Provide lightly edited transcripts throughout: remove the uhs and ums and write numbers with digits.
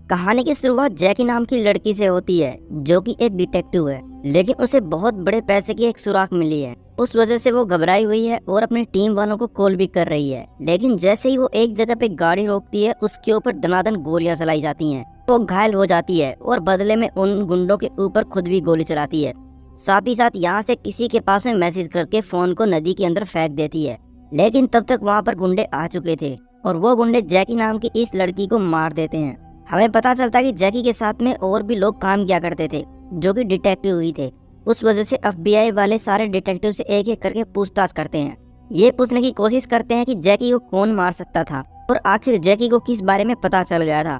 कहानी की शुरुआत जैकी नाम की लड़की से होती है जो कि एक डिटेक्टिव है, लेकिन उसे बहुत बड़े पैसे की एक सुराग मिली है। उस वजह से वो घबराई हुई है और अपनी टीम वालों को कॉल भी कर रही है। लेकिन जैसे ही वो एक जगह पे गाड़ी रोकती है, उसके ऊपर दनादन गोलियां चलाई जाती हैं। वो घायल हो जाती है और बदले में उन गुंडों के ऊपर खुद भी गोली चलाती है। साथ ही साथ यहाँ से किसी के पास में मैसेज करके फोन को नदी के अंदर फेंक देती है। लेकिन तब तक वहाँ पर गुंडे आ चुके थे और वो गुंडे जैकी नाम की इस लड़की को मार देते हैं। हमें पता चलता है कि जैकी के साथ में और भी लोग काम किया करते थे जो कि डिटेक्टिव ही थे। उस वजह से FBI वाले सारे डिटेक्टिव से एक एक करके पूछताछ करते हैं। ये पूछने की कोशिश करते हैं कि जैकी को कौन मार सकता था और आखिर जैकी को किस बारे में पता चल गया था।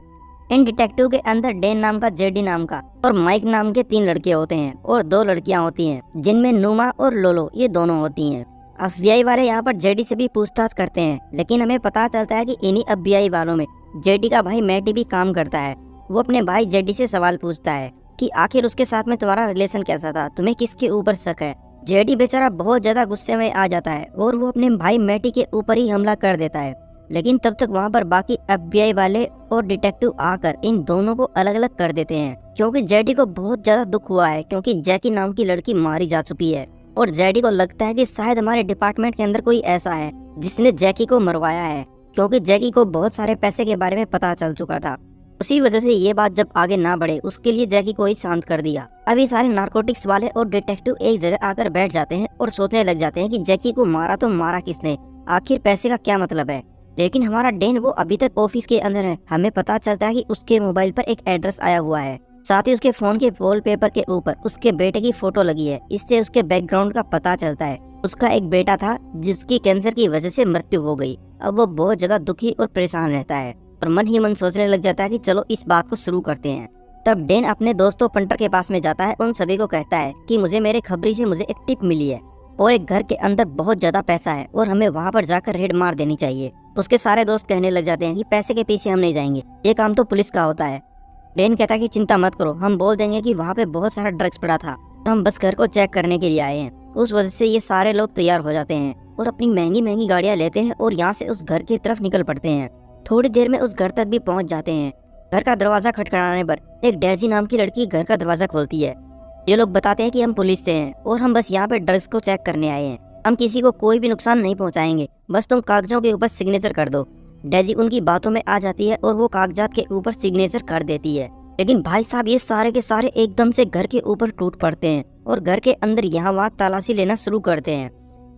इन डिटेक्टिव के अंदर डेन नाम का, जेडी नाम का और माइक नाम के 3 लड़के होते हैं और 2 लड़कियां होती हैं, जिनमें नुमा और लोलो ये दोनों होती हैं। FBI वाले यहाँ पर जेडी से भी पूछताछ करते हैं, लेकिन हमें पता चलता है कि इन्हीं FBI वालों में जेडी का भाई मैटी भी काम करता है। वो अपने भाई जेडी से सवाल पूछता है कि आखिर उसके साथ में तुम्हारा रिलेशन कैसा था, तुम्हें किसके ऊपर शक है। जेडी बेचारा बहुत ज्यादा गुस्से में आ जाता है और वो अपने भाई मैटी के ऊपर ही हमला कर देता है। लेकिन तब तक वहाँ पर बाकी FBI वाले और डिटेक्टिव आकर इन दोनों को अलग अलग कर देते हैं, क्योंकि जेडी को बहुत ज्यादा दुख हुआ है, क्योंकि जैकी नाम की लड़की मारी जा चुकी है और जेडी को लगता है कि शायद हमारे डिपार्टमेंट के अंदर कोई ऐसा है जिसने जैकी को मरवाया है, क्योंकि जैकी को बहुत सारे पैसे के बारे में पता चल चुका था। उसी वजह से ये बात जब आगे ना बढ़े उसके लिए जैकी को ही शांत कर दिया। अभी सारे नारकोटिक्स वाले और डिटेक्टिव एक जगह आकर बैठ जाते हैं और सोचने लग जाते हैं कि जैकी को मारा तो मारा किसने, आखिर पैसे का क्या मतलब है। लेकिन हमारा डेन वो अभी तक ऑफिस के अंदर है। हमें पता चलता है कि उसके मोबाइल पर एक एड्रेस आया हुआ है, साथ ही उसके फोन के वॉलपेपर के ऊपर उसके बेटे की फोटो लगी है। इससे उसके बैकग्राउंड का पता चलता है उसका एक बेटा था जिसकी कैंसर की वजह से मृत्यु हो गई। अब वो बहुत ज्यादा दुखी और परेशान रहता है और मन ही मन सोचने लग जाता है कि चलो इस बात को शुरू करते हैं। तब डेन अपने दोस्तों पंटर के पास में जाता है, उन सभी को कहता है कि मुझे मेरे खबरी से मुझे एक टिप मिली है और एक घर के अंदर बहुत ज्यादा पैसा है और हमें वहाँ पर जाकर रेड मार देनी चाहिए। उसके सारे दोस्त कहने लग जाते हैं कि पैसे के पीछे हम नहीं जाएंगे, ये काम तो पुलिस का होता है। डेन कहता है कि चिंता मत करो, हम बोल देंगे कि वहाँ पे बहुत सारा ड्रग्स पड़ा था, हम बस घर को चेक करने के लिए आए हैं। उस वजह से ये सारे लोग तैयार हो जाते हैं और अपनी महंगी महंगी गाड़ियाँ लेते हैं और यहाँ से उस घर की तरफ निकल पड़ते हैं। थोड़ी देर में उस घर तक भी पहुँच जाते हैं। घर का दरवाजा खटखटाने पर एक डेजी नाम की लड़की घर का दरवाजा खोलती है। ये लोग बताते हैं कि हम पुलिस से हैं और हम बस यहाँ पे ड्रग्स को चेक करने आए हैं, हम किसी को कोई भी नुकसान नहीं पहुँचाएंगे, बस तुम कागजों के ऊपर सिग्नेचर कर दो। डेजी उनकी बातों में आ जाती है और वो कागजात के ऊपर सिग्नेचर कर देती है। लेकिन भाई साहब ये सारे के सारे एकदम से घर के ऊपर टूट पड़ते हैं और घर के अंदर यहाँ वहाँ तलाशी लेना शुरू करते हैं।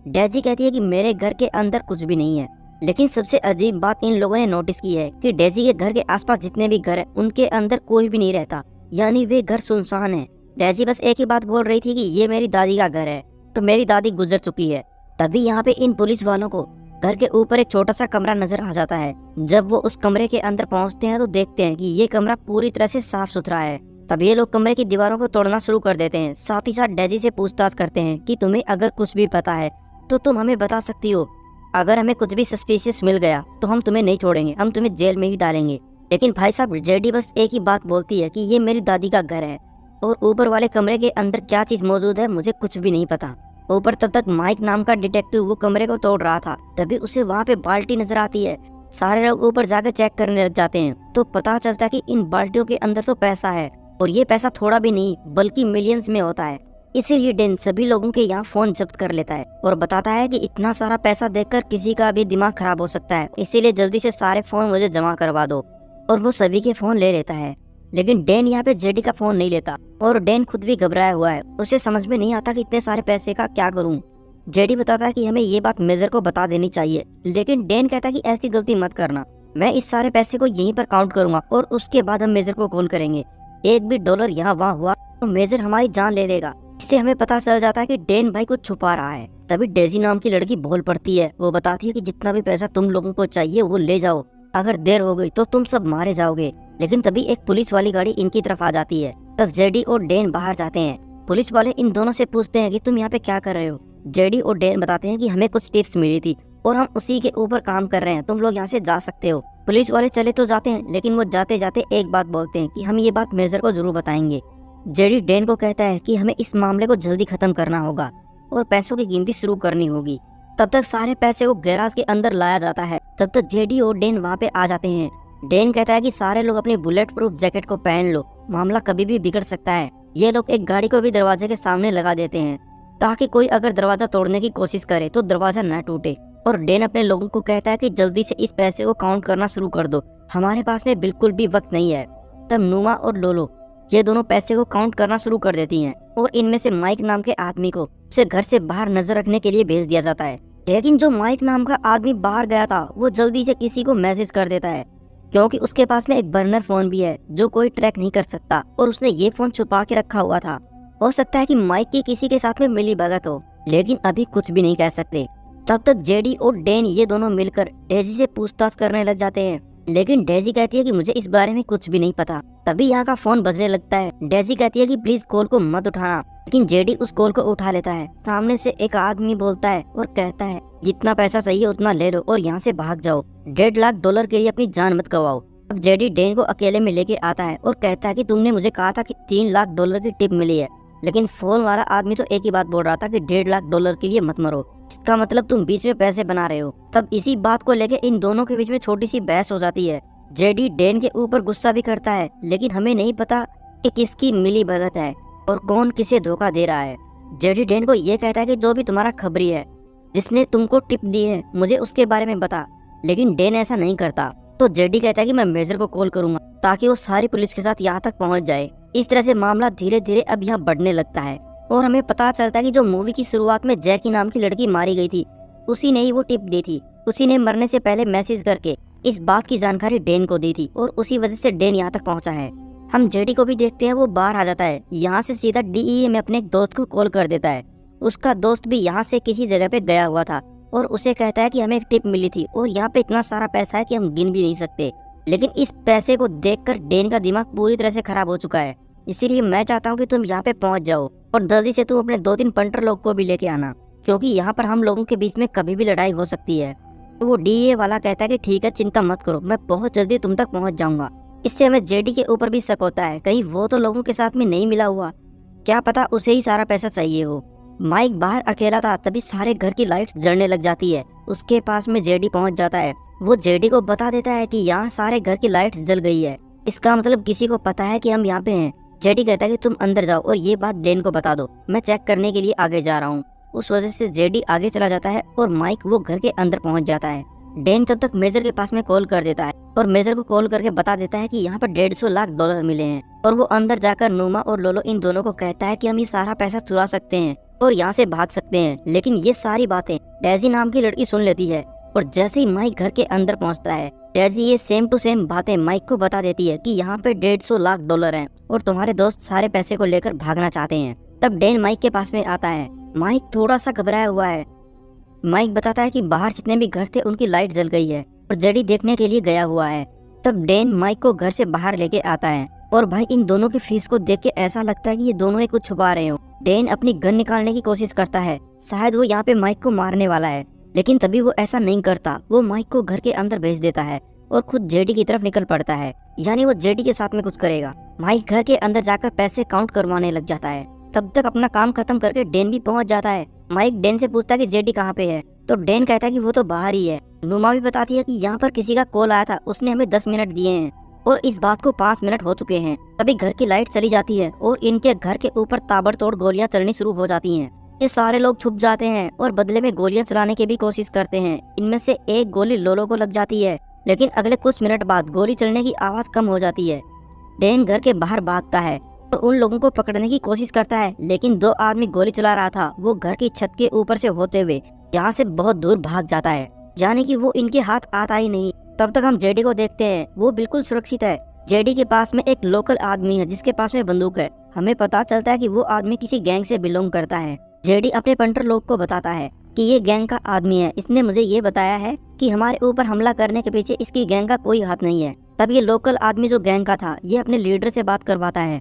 डेजी कहती है कि मेरे घर के अंदर कुछ भी नहीं है। लेकिन सबसे अजीब बात इन लोगों ने नोटिस की है कि डेजी के घर के आसपास जितने भी घर हैं उनके अंदर कोई भी नहीं रहता, यानी वे घर सुनसान है। डेजी बस एक ही बात बोल रही थी कि ये मेरी दादी का घर है, तो मेरी दादी गुजर चुकी है। तभी यहाँ पे इन पुलिस वालों को घर के ऊपर एक छोटा सा कमरा नजर आ जाता है। जब वो उस कमरे के अंदर पहुँचते हैं तो देखते हैं कि ये कमरा पूरी तरह से साफ सुथरा है। तब ये लोग कमरे की दीवारों को तोड़ना शुरू कर देते हैं। साथ ही साथ डेजी से पूछताछ करते हैं कि तुम्हें अगर कुछ भी पता है तो तुम हमें बता सकती हो, अगर हमें कुछ भी सस्पिशियस मिल गया तो हम तुम्हें नहीं छोड़ेंगे, हम तुम्हें जेल में ही डालेंगे। लेकिन भाई साहब जेडी बस एक ही बात बोलती है कि ये मेरी दादी का घर है और ऊपर वाले कमरे के अंदर क्या चीज मौजूद है मुझे कुछ भी नहीं पता। ऊपर तब तक माइक नाम का डिटेक्टिव वो कमरे को तोड़ रहा था, तभी उसे वहाँ पे बाल्टी नजर आती है। सारे लोग ऊपर जाकर चेक करने लग जाते हैं तो पता चलता है कि इन बाल्टियों के अंदर तो पैसा है और ये पैसा थोड़ा भी नहीं बल्कि मिलियंस में होता है। इसीलिए डेन सभी लोगों के यहाँ फोन जब्त कर लेता है और बताता है कि इतना सारा पैसा देखकर किसी का भी दिमाग खराब हो सकता है, इसीलिए जल्दी से सारे फोन मुझे जमा करवा दो। और वो सभी के फोन ले लेता है। लेकिन डेन यहाँ पे जेडी का फोन नहीं लेता और डेन खुद भी घबराया हुआ है, उसे समझ में नहीं आता कि इतने सारे पैसे का क्या करूँ। जेडी बताता है कि हमें ये बात मेजर को बता देनी चाहिए, लेकिन डेन कहता है कि ऐसी गलती मत करना, मैं इस सारे पैसे को यहीं पर काउंट करूंगा और उसके बाद हम मेजर को कॉल करेंगे। एक भी डॉलर यहाँ वहाँ हुआ तो मेजर हमारी जान ले लेगा। इससे हमें पता चल जाता है कि डेन भाई कुछ छुपा रहा है। तभी डेजी नाम की लड़की बोल पड़ती है, वो बताती है कि जितना भी पैसा तुम लोगों को चाहिए वो ले जाओ, अगर देर हो गई तो तुम सब मारे जाओगे। लेकिन तभी एक पुलिस वाली गाड़ी इनकी तरफ आ जाती है। तब जेडी और डेन बाहर जाते हैं। पुलिस वाले इन दोनों से पूछते हैं कि तुम यहाँ पे क्या कर रहे हो। जेडी और डेन बताते हैं कि हमें कुछ टिप्स मिली थी और हम उसी के ऊपर काम कर रहे हैं, तुम लोग यहाँ से जा सकते हो। पुलिस वाले चले तो जाते हैं, लेकिन वो जाते जाते एक बात बोलते हैं कि हम ये बात मेजर को जरूर बताएंगे। जेडी डेन को कहता है कि हमें इस मामले को जल्दी खत्म करना होगा और पैसों की गिनती शुरू करनी होगी। तब तक सारे पैसे को गैराज के अंदर लाया जाता है। तब तक जेडी और डेन वहाँ पे आ जाते हैं डेन कहता है कि सारे लोग अपनी बुलेट प्रूफ जैकेट को पहन लो, मामला कभी भी बिगड़ सकता है। ये लोग एक गाड़ी को भी दरवाजे के सामने लगा देते हैं ताकि कोई अगर दरवाजा तोड़ने की कोशिश करे तो दरवाजा न टूटे। और डेन अपने लोगों को कहता है कि जल्दी से इस पैसे को काउंट करना शुरू कर दो, हमारे पास में बिल्कुल भी वक्त नहीं है। तब नुमा और लोलो ये दोनों पैसे को काउंट करना शुरू कर देती हैं और इनमें से माइक नाम के आदमी को उसे घर से बाहर नजर रखने के लिए भेज दिया जाता है। लेकिन जो माइक नाम का आदमी बाहर गया था वो जल्दी से किसी को मैसेज कर देता है, क्योंकि उसके पास में एक बर्नर फोन भी है जो कोई ट्रैक नहीं कर सकता और उसने ये फोन छुपा के रखा हुआ था। हो सकता है कि माइक की किसी के साथ में मिली भगत हो, लेकिन अभी कुछ भी नहीं कह सकते। तब तक जेडी और डेन ये दोनों मिलकर डेजी से पूछताछ करने लग जाते हैं, लेकिन डेजी कहती है कि मुझे इस बारे में कुछ भी नहीं पता। तभी यहाँ का फोन बजने लगता है। डेजी कहती है कि प्लीज कॉल को मत उठाना, लेकिन जेडी उस कॉल को उठा लेता है। सामने से एक आदमी बोलता है और कहता है जितना पैसा चाहिए उतना ले लो और यहाँ से भाग जाओ, $1.5 के लिए अपनी जान मत गवाओ। अब जेडी डेन को अकेले में लेके आता है और कहता है कि तुमने मुझे कहा था कि $3 लाख की टिप मिली है, लेकिन फोन वाला आदमी तो एक ही बात बोल रहा था कि $1.5 के लिए मत मरो, इसका मतलब तुम बीच में पैसे बना रहे हो। तब इसी बात को लेके इन दोनों के बीच में छोटी सी बहस हो जाती है। जेडी डेन के ऊपर गुस्सा भी करता है, लेकिन हमें नहीं पता कि किसकी मिली भगत है और कौन किसे धोखा दे रहा है। जेडी डेन को ये कहता है कि जो भी तुम्हारा खबरी है जिसने तुमको टिप दी है मुझे उसके बारे में बता, लेकिन डेन ऐसा नहीं करता। तो जेडी कहता है कि मैं मेजर को कॉल करूंगा ताकि वो सारी पुलिस के साथ यहाँ तक पहुँच जाए। इस तरह से मामला धीरे धीरे अब यहाँ बढ़ने लगता है और हमें पता चलता है कि जो मूवी की शुरुआत में जैकी नाम की लड़की मारी गई थी उसी ने ही वो टिप दी थी। उसी ने मरने से पहले मैसेज करके इस बात की जानकारी डेन को दी थी और उसी वजह से डेन यहाँ तक पहुँचा है। हम जेडी को भी देखते हैं, वो बाहर आ जाता है। यहाँ से सीधा डीईए में अपने एक दोस्त को कॉल कर देता है। उसका दोस्त भी यहाँ से किसी जगह पे गया हुआ था और उसे कहता है कि हमें एक टिप मिली थी और यहाँ पे इतना सारा पैसा है कि हम गिन भी नहीं सकते। लेकिन इस पैसे को देखकर डेन का दिमाग पूरी तरह से खराब हो चुका है, इसीलिए मैं चाहता हूँ कि तुम यहाँ पे पहुँच जाओ और जल्दी से तुम अपने 2-3 पंटर लोग को भी लेके आना, क्योंकि यहाँ पर हम लोगों के बीच में कभी भी लड़ाई हो सकती है। तो वो डीए वाला कहता है कि ठीक है, चिंता मत करो, मैं बहुत जल्दी तुम तक पहुँच जाऊंगा। इससे हमें जेडी के ऊपर भी शक होता है, कहीं वो तो लोगों के साथ में नहीं मिला हुआ, क्या पता उसे ही सारा पैसा चाहिए हो। माइक बाहर अकेला था, तभी सारे घर की लाइट्स जलने लग जाती है। उसके पास में जेडी पहुंच जाता है। वो जेडी को बता देता है कि यहाँ सारे घर की लाइट्स जल गई है, इसका मतलब किसी को पता है कि हम यहाँ पे हैं। जेडी कहता है कि तुम अंदर जाओ और ये बात डेन को बता दो, मैं चेक करने के लिए आगे जा रहा हूँ। उस वजह से जेडी आगे चला जाता है और माइक वो घर के अंदर पहुंच जाता है। डेन तब तक मेजर के पास में कॉल कर देता है और मेजर को कॉल करके बता देता है कि यहाँ पर $150 लाख मिले हैं। और वो अंदर जाकर नुमा और लोलो इन दोनों को कहता है कि हम ये सारा पैसा चुरा सकते हैं और यहाँ से भाग सकते हैं। लेकिन ये सारी बातें डेजी नाम की लड़की सुन लेती है और जैसे ही माइक घर के अंदर पहुँचता है, डेजी ये सेम टू सेम बातें माइक को बता देती है कि यहाँ पे $150 लाख हैं और तुम्हारे दोस्त सारे पैसे को लेकर भागना चाहते हैं। तब डेन माइक के पास में आता है। माइक थोड़ा सा घबराया हुआ है। माइक बताता है कि बाहर जितने भी घर थे उनकी लाइट जल गई है और जेडी देखने के लिए गया हुआ है। तब डेन माइक को घर से बाहर लेके आता है और भाई इन दोनों के फेस को देख के ऐसा लगता है कि ये दोनों ही कुछ छुपा रहे हो। डेन अपनी गन निकालने की कोशिश करता है, शायद वो यहाँ पे माइक को मारने वाला है, लेकिन तभी वो ऐसा नहीं करता। वो माइक को घर के अंदर भेज देता है और खुद जेडी की तरफ निकल पड़ता है, यानी वो जेडी के साथ में कुछ करेगा। माइक घर के अंदर जाकर पैसे काउंट करवाने लग जाता है। तब तक अपना काम खत्म करके डेन भी पहुंच जाता है। माइक डेन से पूछता है कि जेडी कहाँ पे है, तो डेन कहता है कि वो तो बाहर ही है। नुमा भी बताती है कि यहाँ पर किसी का कॉल आया था, उसने हमें 10 मिनट दिए हैं और इस बात को 5 मिनट हो चुके हैं। तभी घर की लाइट चली जाती है और इनके घर के ऊपर ताबड़तोड़ गोलियां चलनी शुरू हो जाती हैं। ये सारे लोग छुप जाते हैं और बदले में गोलियां चलाने की भी कोशिश करते हैं। इनमें से एक गोली लोलो को लग जाती है, लेकिन अगले कुछ मिनट बाद गोली चलने की आवाज कम हो जाती है। डेन घर के बाहर भागता है और उन लोगों को पकड़ने की कोशिश करता है, लेकिन 2 आदमी गोली चला रहा था वो घर की छत के ऊपर से होते हुए यहाँ से बहुत दूर भाग जाता है, यानी कि वो इनके हाथ आता ही नहीं। तब तक हम जेडी को देखते हैं, वो बिल्कुल सुरक्षित है। जेडी के पास में एक लोकल आदमी है जिसके पास में बंदूक है। हमें पता चलता है कि वो आदमी किसी गैंग से बिलोंग करता है। जेडी अपने पंटर लोग को बताता है कि ये गैंग का आदमी है, इसने मुझे ये बताया है कि हमारे ऊपर हमला करने के पीछे इसकी गैंग का कोई हाथ नहीं है। तब ये लोकल आदमी जो गैंग का था ये अपने लीडर से बात करवाता है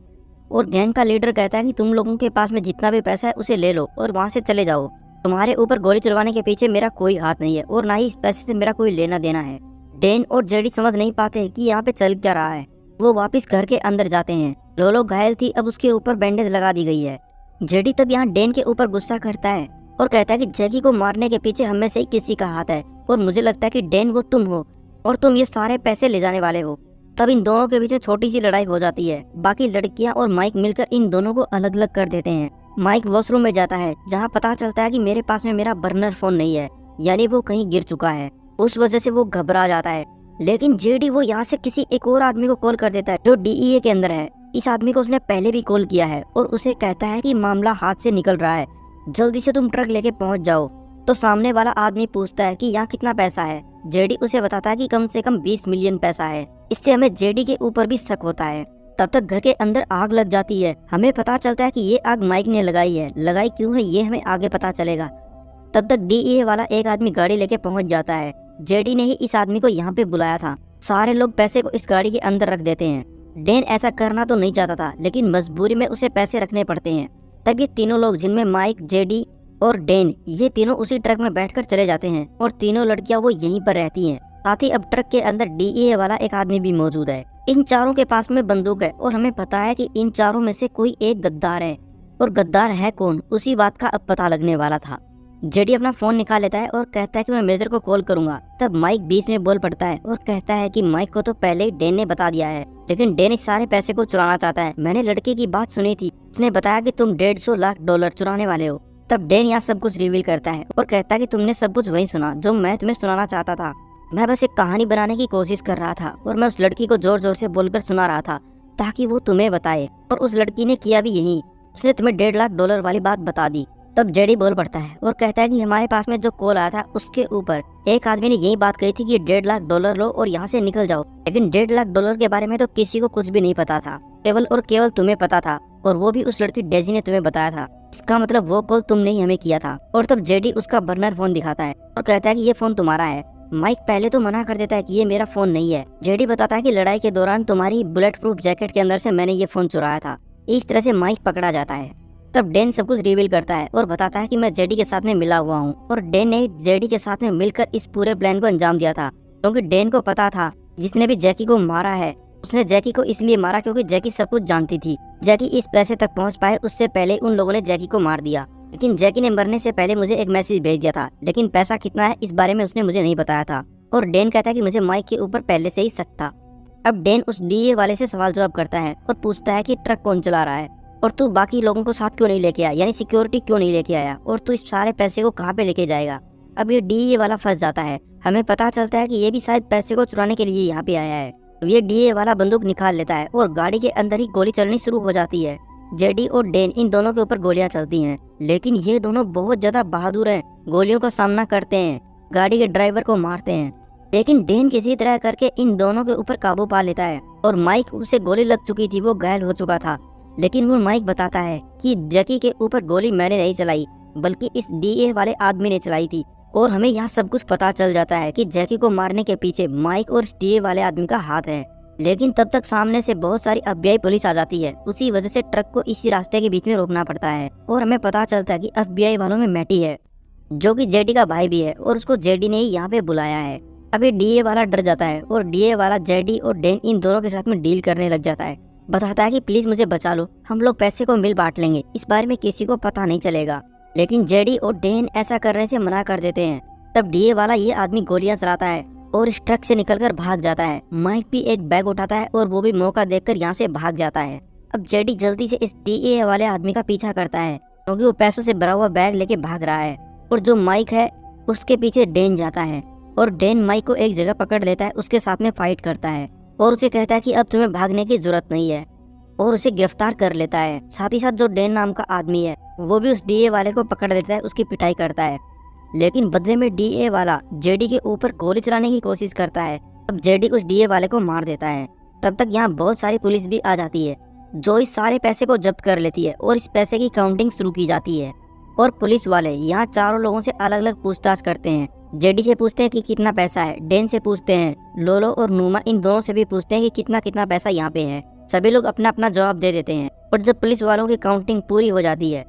और गैंग का लीडर कहता है कि तुम लोगों के पास में जितना भी पैसा है उसे ले लो और वहाँ से चले जाओ। तुम्हारे ऊपर गोली चलवाने के पीछे मेरा कोई हाथ नहीं है और ना ही इस पैसे से मेरा कोई लेना देना है। डेन और जेडी समझ नहीं पाते कि यहाँ पे चल क्या रहा है। वो वापस घर के अंदर जाते हैं। लोलो घायल थी, अब उसके ऊपर बैंडेज लगा दी गई है। जेडी तब यहाँ डेन के ऊपर गुस्सा करता है और कहता है कि जैकी को मारने के पीछे हमें से ही किसी का हाथ है और मुझे लगता है कि डेन वो तुम हो। और तुम ये सारे पैसे ले जाने वाले हो। तब इन दोनों के बीच में छोटी सी लड़ाई हो जाती है। बाकी लड़कियां और माइक मिलकर इन दोनों को अलग अलग कर देते हैं। माइक वॉशरूम में जाता है जहां पता चलता है कि मेरे पास में मेरा बर्नर फोन नहीं है, यानी वो कहीं गिर चुका है। उस वजह से वो घबरा जाता है। लेकिन जेडी वो यहाँ से किसी एक और आदमी को कॉल कर देता है जो डीईए के अंदर है। इस आदमी को उसने पहले भी कॉल किया है और उसे कहता है कि मामला हाथ से निकल रहा है, जल्दी से तुम ट्रक लेके पहुंच जाओ। तो सामने वाला आदमी पूछता है कि यहाँ कितना पैसा है। जेडी उसे बताता है कि कम से कम 20 मिलियन पैसा है। इससे हमें जेडी के ऊपर भी शक होता है। तब तक घर के अंदर आग लग जाती है। हमें पता चलता है कि ये आग माइक ने लगाई है। लगाई क्यों है ये हमें आगे पता चलेगा। तब तक डीईए वाला एक आदमी गाड़ी लेके पहुंच जाता है। जेडी ने ही इस आदमी को यहाँ पे बुलाया था। सारे लोग पैसे को इस गाड़ी के अंदर रख देते हैं। डेन ऐसा करना तो नहीं चाहता था, लेकिन मजबूरी में उसे पैसे रखने पड़ते हैं। तब ये तीनों लोग, जिनमें माइक, जेडी और डेन, ये तीनों उसी ट्रक में बैठकर चले जाते हैं और तीनों लड़कियां वो यहीं पर रहती हैं। साथ ही अब ट्रक के अंदर डीईए वाला एक आदमी भी मौजूद है। इन चारों के पास में बंदूक है और हमें पता है कि इन चारों में से कोई एक गद्दार है। और गद्दार है कौन, उसी बात का अब पता लगने वाला था। जेडी अपना फोन निकाल लेता है और कहता है कि मैं मेजर को कॉल करूंगा। तब माइक बीच में बोल पड़ता है और कहता है कि माइक को तो पहले ही डेन ने बता दिया है, लेकिन डेन इस सारे पैसे को चुराना चाहता है। मैंने लड़के की बात सुनी थी, उसने बताया कि तुम 150 लाख डॉलर चुराने वाले हो। तब डेन यहाँ सब कुछ रिवील करता है और कहता है कि तुमने सब कुछ वही सुना जो मैं तुम्हें सुनाना चाहता था। मैं बस एक कहानी बनाने की कोशिश कर रहा था और मैं उस लड़की को जोर जोर से बोलकर सुना रहा था ताकि वो तुम्हें बताए, और उस लड़की ने किया भी यही। उसने तुम्हें 1.5 लाख डॉलर वाली बात बता दी। तब जेडी बोल पड़ता है और कहता है कि हमारे पास में जो कॉल आया था उसके ऊपर एक आदमी ने यही बात कही थी कि 1.5 लाख डॉलर लो और यहाँ से निकल जाओ। लेकिन 1.5 लाख डॉलर के बारे में तो किसी को कुछ भी नहीं पता था, केवल और केवल तुम्हें पता था, और वो भी उस लड़की डेजी ने तुम्हें बताया था। इसका मतलब वो कॉल तुमने ही हमें किया था। और तब जेडी उसका बर्नर फोन दिखाता है और कहता है कि ये फोन तुम्हारा है। माइक पहले तो मना कर देता है कि ये मेरा फोन नहीं है। जेडी बताता है कि लड़ाई के दौरान तुम्हारी बुलेट प्रूफ जैकेट के अंदर से मैंने ये फोन चुराया था। इस तरह से माइक पकड़ा जाता है। तब डेन सब कुछ रिवील करता है और बताता है कि मैं जेडी के साथ में मिला हुआ हूँ, और डेन ने जेडी के साथ में मिलकर इस पूरे प्लान को अंजाम दिया था। क्योंकि डेन को पता था जिसने भी जैकी को मारा है उसने जैकी को इसलिए मारा क्योंकि जैकी सब कुछ जानती थी। जैकी इस पैसे तक पहुँच पाए उससे पहले उन लोगों ने जैकी को मार दिया। लेकिन जैकी ने मरने से पहले मुझे एक मैसेज भेज दिया था, लेकिन पैसा कितना है इस बारे में उसने मुझे नहीं बताया था। और डेन कहता है कि मुझे माइक के ऊपर पहले से ही शक था। अब डेन उस डीए वाले से सवाल जवाब करता है और पूछता है कि ट्रक कौन चला रहा है, और तू बाकी लोगों को साथ क्यों नहीं लेके आया, यानी सिक्योरिटी क्यों नहीं लेके आया, और तू इस सारे पैसे को कहाँ पे लेके जाएगा। अब ये डीए वाला फंस जाता है। हमें पता चलता है कि ये भी शायद पैसे को चुराने के लिए यहाँ पे आया है। तो ये डीए वाला बंदूक निकाल लेता है और गाड़ी के अंदर ही गोली चलनी शुरू हो जाती है। जेडी और डेन इन दोनों के ऊपर गोलियां चलती हैं, लेकिन ये दोनों बहुत ज्यादा बहादुर हैं। गोलियों का सामना करते हैं, गाड़ी के ड्राइवर को मारते हैं, लेकिन डेन किसी तरह करके इन दोनों के ऊपर काबू पा लेता है। और माइक, उसे गोली लग चुकी थी, वो घायल हो चुका था, लेकिन वो माइक बताता है कि जैकी के ऊपर गोली मैंने नहीं चलाई बल्कि इस डीए वाले आदमी ने चलाई थी। और हमें यहाँ सब कुछ पता चल जाता है कि जैकी को मारने के पीछे माइक और डीए वाले आदमी का हाथ है। लेकिन तब तक सामने से बहुत सारी एफबीआई पुलिस आ जाती है। उसी वजह से ट्रक को इसी रास्ते के बीच में रोकना पड़ता है। और हमें पता चलता है कि एफबीआई वालों में मैटी है जो कि जेडी का भाई भी है, और उसको जेडी ने ही यहाँ पे बुलाया है। अभी डीए वाला डर जाता है और डीए वाला जेडी और डेन इन दोनों के साथ में डील करने लग जाता है। बताता है कि प्लीज मुझे बचा लो, हम लोग पैसे को मिल बांट लेंगे, इस बारे में किसी को पता नहीं चलेगा। लेकिन जेडी और डेन ऐसा करने से मना कर देते हैं। तब डीए वाला ये आदमी गोलियां चलाता है और इस ट्रक से निकलकर भाग जाता है। माइक भी एक बैग उठाता है और वो भी मौका देखकर यहाँ से भाग जाता है। अब जेडी जल्दी से इस डीए वाले आदमी का पीछा करता है क्योंकि वो पैसों से भरा हुआ बैग लेके भाग रहा है। और जो माइक है उसके पीछे डेन जाता है और डेन माइक को एक जगह पकड़ लेता है, उसके साथ में फाइट करता है और उसे कहता है कि अब तुम्हें भागने की जरूरत नहीं है, और उसे गिरफ्तार कर लेता है। साथ ही साथ जो डेन नाम का आदमी है वो भी उस डीए वाले को पकड़ लेता है, उसकी पिटाई करता है। लेकिन बदले में डीए वाला जेडी के ऊपर गोली चलाने की कोशिश करता है। अब जेडी उस डीए वाले को मार देता है। तब तक यहाँ बहुत सारी पुलिस भी आ जाती है जो इस सारे पैसे को जब्त कर लेती है और इस पैसे की काउंटिंग शुरू की जाती है। और पुलिस वाले यहाँ चारों लोगों से अलग अलग पूछताछ करते हैं। जेडी से पूछते हैं कि कितना पैसा है, डेन से पूछते हैं, लोलो और नूमा इन दोनों से भी पूछते हैं कि कितना कितना पैसा यहाँ पे है। सभी लोग अपना अपना जवाब दे देते हैं। और जब पुलिस वालों की काउंटिंग पूरी हो जाती है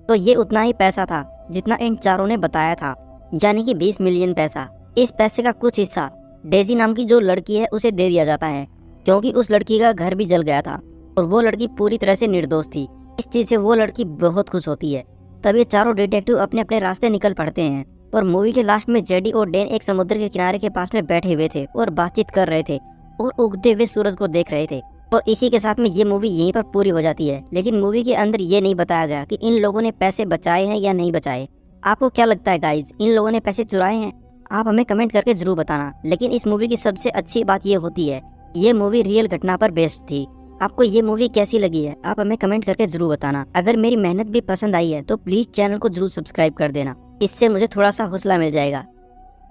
तो ये उतना ही पैसा था जितना इन चारों ने बताया था, यानी कि 20 मिलियन पैसा। इस पैसे का कुछ हिस्सा डेजी नाम की जो लड़की है उसे दे दिया जाता है, क्योंकि उस लड़की का घर भी जल गया था और वो लड़की पूरी तरह से निर्दोष थी। इस चीज से वो लड़की बहुत खुश होती है। तब ये चारों डिटेक्टिव अपने अपने रास्ते निकल पड़ते हैं और मूवी के लास्ट में जेडी और डैन एक समुद्र के किनारे के पास में बैठे हुए थे और बातचीत कर रहे थे और उगते हुए सूरज को देख रहे थे। और इसी के साथ में ये मूवी यहीं पर पूरी हो जाती है। लेकिन मूवी के अंदर ये नहीं बताया गया कि इन लोगों ने पैसे बचाए हैं या नहीं बचाए। आपको क्या लगता है गाइज, इन लोगों ने पैसे चुराए हैं? आप हमें कमेंट करके जरूर बताना। लेकिन इस मूवी की सबसे अच्छी बात ये होती है, ये मूवी रियल घटना पर बेस्ड थी। आपको ये मूवी कैसी लगी है, आप हमें कमेंट करके जरूर बताना। अगर मेरी मेहनत भी पसंद आई है तो प्लीज चैनल को जरूर सब्सक्राइब कर देना, इससे मुझे थोड़ा सा हौसला मिल जाएगा।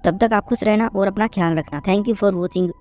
तब तक आप खुश रहना और अपना ख्याल रखना। Thank you for watching.